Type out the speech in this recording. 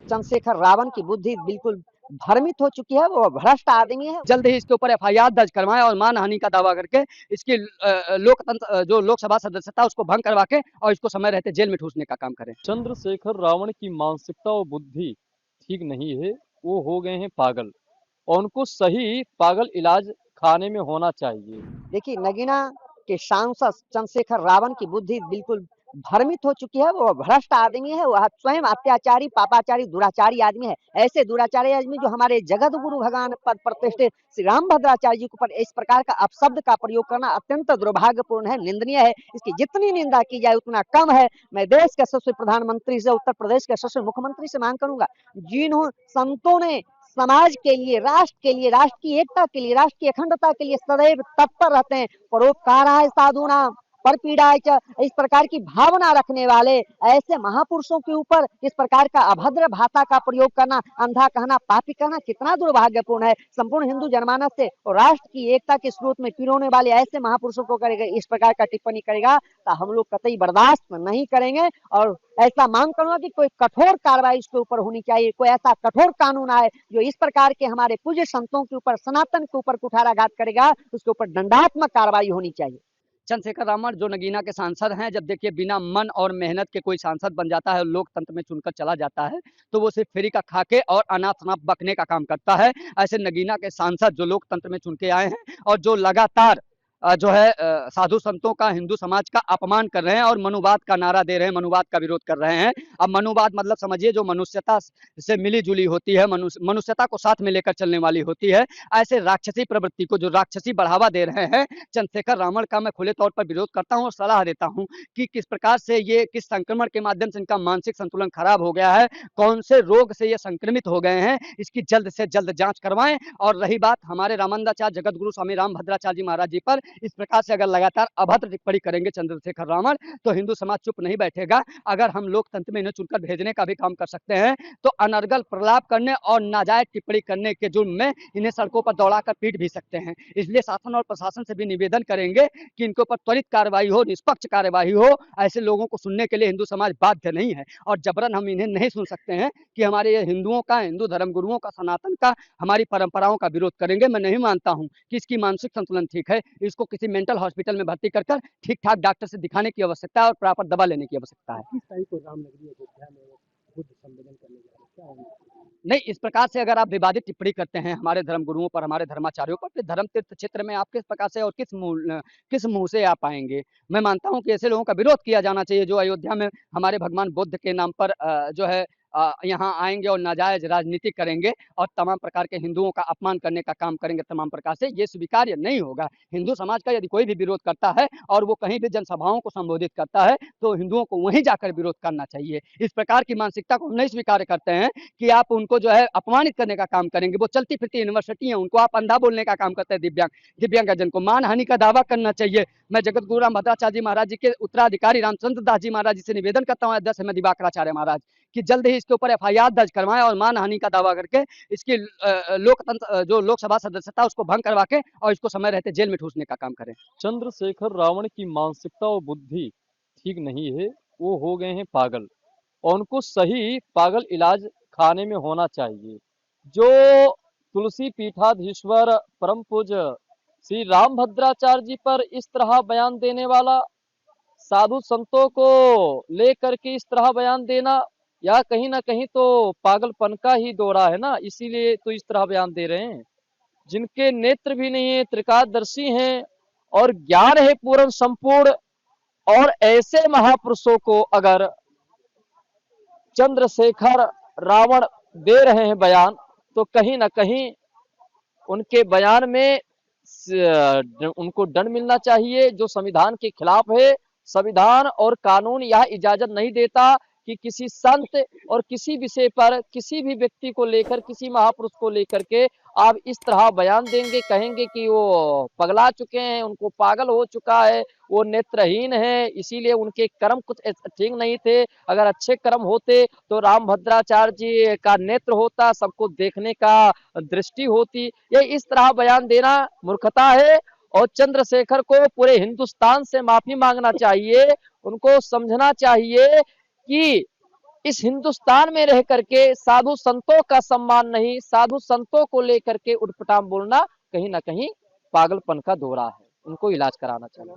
चंद्रशेखर रावण की बुद्धि बिल्कुल भ्रमित हो चुकी है, वो भ्रष्ट आदमी है। जल्द ही इसके ऊपर एफआईआर दर्ज करवाएं और मानहानि का दावा करके इसकी लोकतंत्र जो लोकसभा सदस्यता उसको भंग करवा के और इसको समय रहते जेल में ठूसने का काम करें। चंद्रशेखर रावण की मानसिकता और बुद्धि ठीक नहीं है, वो हो गए हैं पागल और उनको सही पागल इलाज खाने में होना चाहिए। देखिए, नगीना के सांसद चंद्रशेखर रावण की बुद्धि बिल्कुल भ्रमित हो चुकी है, वो भ्रष्ट आदमी है, वह स्वयं अत्याचारी, पापाचारी, दुराचारी आदमी है। ऐसे दुराचारी आदमी जो हमारे जगत गुरु भगवान पद प्रतिष्ठित श्री रामभद्राचार्य जी के ऊपर इस प्रकार का अपशब्द का प्रयोग करना अत्यंत दुर्भाग्यपूर्ण है, निंदनीय है। इसकी जितनी निंदा की जाए उतना कम है। मैं देश के यशस्वी प्रधानमंत्री से, उत्तर प्रदेश के यशस्वी मुख्यमंत्री से मांग करूंगा, जिन्होंने संतों ने समाज के लिए, राष्ट्र के लिए, राष्ट्र की एकता के लिए, राष्ट्र की अखंडता के लिए सदैव तत्पर रहते हैं, परोपकाराय साधूनां परपीड़ाय च, इस प्रकार की भावना रखने वाले ऐसे महापुरुषों के ऊपर इस प्रकार का अभद्र भाषा का प्रयोग करना, अंधा कहना, पापी कहना कितना दुर्भाग्यपूर्ण है। संपूर्ण हिंदू जनमानस से और राष्ट्र की एकता के स्रोत में पिरोने वाले ऐसे महापुरुषों को करेगा इस प्रकार का टिप्पणी करेगा तो हम लोग कतई बर्दाश्त नहीं करेंगे और ऐसा मांग करूंगा कि कोई कठोर कार्रवाई इसके ऊपर होनी चाहिए। कोई ऐसा कठोर कानून आए जो इस प्रकार के हमारे पूज्य संतों के ऊपर, सनातन के ऊपर कुठाराघात करेगा, उसके ऊपर दंडात्मक कार्रवाई होनी चाहिए। चंद्रशेखर रावण जो नगीना के सांसद हैं, जब देखिए बिना मन और मेहनत के कोई सांसद बन जाता है और लोकतंत्र में चुनकर चला जाता है तो वो सिर्फ फ्री का खाके और अनाप शनाप बकने का काम करता है। ऐसे नगीना के सांसद जो लोकतंत्र में चुन के आए हैं और जो लगातार जो है साधु संतों का, हिंदू समाज का अपमान कर रहे हैं और मनुवाद का नारा दे रहे हैं, मनुवाद का विरोध कर रहे हैं। अब मनुवाद मतलब समझिए जो मनुष्यता से मिली जुली होती है, मनुष्यता को साथ में लेकर चलने वाली होती है। ऐसे राक्षसी प्रवृत्ति को जो राक्षसी बढ़ावा दे रहे हैं चंद्रशेखर रावण का मैं खुले तौर पर विरोध करता हूँ और सलाह देता हूँ कि किस प्रकार से ये, किस संक्रमण के माध्यम से इनका मानसिक संतुलन खराब हो गया है, कौन से रोग से ये संक्रमित हो गए हैं, इसकी जल्द से जल्द जांच करवाएं। और रही बात हमारे रामानंदाचार्य जगत गुरु स्वामी रामभद्राचार्य जी महाराज जी पर, इस प्रकार से अगर लगातार अभद्र टिप्पणी करेंगे चंद्रशेखर रावण तो हिंदू समाज चुप नहीं बैठेगा। अगर हम लोकतंत्र में इन्हें चुनकर भेजने का भी काम कर सकते हैं तो अनर्गल प्रलाप करने और नाजायज टिप्पणी करने के जुर्म में इन्हें सड़कों पर दौड़ाकर पीट भी सकते हैं। इसलिए शासन और प्रशासन से भी निवेदन करेंगे कि इनके ऊपर त्वरित कार्रवाई हो, निष्पक्ष कार्रवाई हो। ऐसे लोगों को सुनने के लिए हिंदू समाज बाध्य नहीं है और जबरन हम इन्हें नहीं सुन सकते हैं कि हमारे हिंदुओं का, हिंदू धर्म गुरुओं का, सनातन का, हमारी परंपराओं का विरोध करेंगे। मैं नहीं मानता हूं कि इसकी मानसिक संतुलन ठीक है। इसको किसी मेंटल हॉस्पिटल में भर्ती कर ठीक ठाक डॉक्टर से दिखाने की आवश्यकता है और प्रॉपर दवा लेने की आवश्यकता है। किस तारीख को रामनगरी अयोध्या में बुद्ध संमेलन करने जा रहे हैं, क्या होगा? नहीं, इस प्रकार से अगर आप विवादित टिप्पणी करते हैं हमारे धर्म गुरुओं पर, हमारे धर्माचार्यों पर, फिर धर्म तीर्थ क्षेत्र में आप किस प्रकार से और किस मुंह से आप आएंगे। मैं मानता हूं कि ऐसे लोगों का विरोध किया जाना चाहिए जो अयोध्या में हमारे भगवान बुद्ध के नाम पर जो है यहाँ आएंगे और नाजायज राजनीति करेंगे और तमाम प्रकार के हिंदुओं का अपमान करने का काम करेंगे। तमाम प्रकार से ये स्वीकार्य नहीं होगा। हिंदू समाज का यदि कोई भी विरोध करता है और वो कहीं भी जनसभाओं को संबोधित करता है तो हिंदुओं को वहीं जाकर विरोध करना चाहिए। इस प्रकार की मानसिकता को हम नहीं स्वीकार करते हैं कि आप उनको जो है अपमानित करने का काम करेंगे। वो चलती फिरती यूनिवर्सिटी है, उनको आप अंधा बोलने का काम करते हैं। दिव्यांगजन को मानहानि का दावा करना चाहिए। मैं जगत गुरु रामभद्राचार्य जी महाराज जी के उत्तराधिकारी रामचंद्र दास जी महाराज जी से निवेदन करता हूँ, अध्यक्ष में दिवाकराचार्य महाराज, कि जल्द ही इसके ऊपर एफआईआर दर्ज करवाएं और मानहानि का दावा करके इसकी लोकतंत्र जो लोकसभा सदस्यता उसको भंग करवा के और इसको समय रहते जेल में ठूसने का काम करें। चंद्रशेखर रावण की मानसिकता और बुद्धि ठीक नहीं है, वो हो गए हैं पागल और उनको सही पागल इलाज खाने में होना चाहिए। जो तुलसी पीठाधीश्वर परम पूज्य श्री रामभद्राचार्य जी पर इस तरह बयान देने वाला, साधु संतों को लेकर के इस तरह बयान देना, या कहीं ना कहीं तो पागलपन का ही दौरा है ना, इसीलिए तो इस तरह बयान दे रहे हैं। जिनके नेत्र भी नहीं है, त्रिकालदर्शी हैं और ज्ञान है पूर्ण संपूर्ण, और ऐसे महापुरुषों को अगर चंद्रशेखर रावण दे रहे हैं बयान तो कहीं ना कहीं उनके बयान में उनको दंड मिलना चाहिए, जो संविधान के खिलाफ है। संविधान और कानून यह इजाजत नहीं देता कि किसी संत और किसी विषय पर, किसी भी व्यक्ति को लेकर, किसी महापुरुष को लेकर के आप इस तरह बयान देंगे, कहेंगे कि वो पगला चुके हैं, उनको पागल हो चुका है, वो नेत्रहीन है, इसीलिए उनके कर्म कुछ ठीक नहीं थे। अगर अच्छे कर्म होते तो रामभद्राचार्य जी का नेत्र होता, सबको देखने का दृष्टि होती। ये इस तरह बयान देना मूर्खता है और चंद्रशेखर को पूरे हिंदुस्तान से माफी मांगना चाहिए। उनको समझना चाहिए कि इस हिंदुस्तान में रह करके साधु संतों का सम्मान नहीं, साधु संतों को लेकर के उठपटांग बोलना कहीं ना कहीं पागलपन का दौरा है। उनको इलाज कराना चाहिए।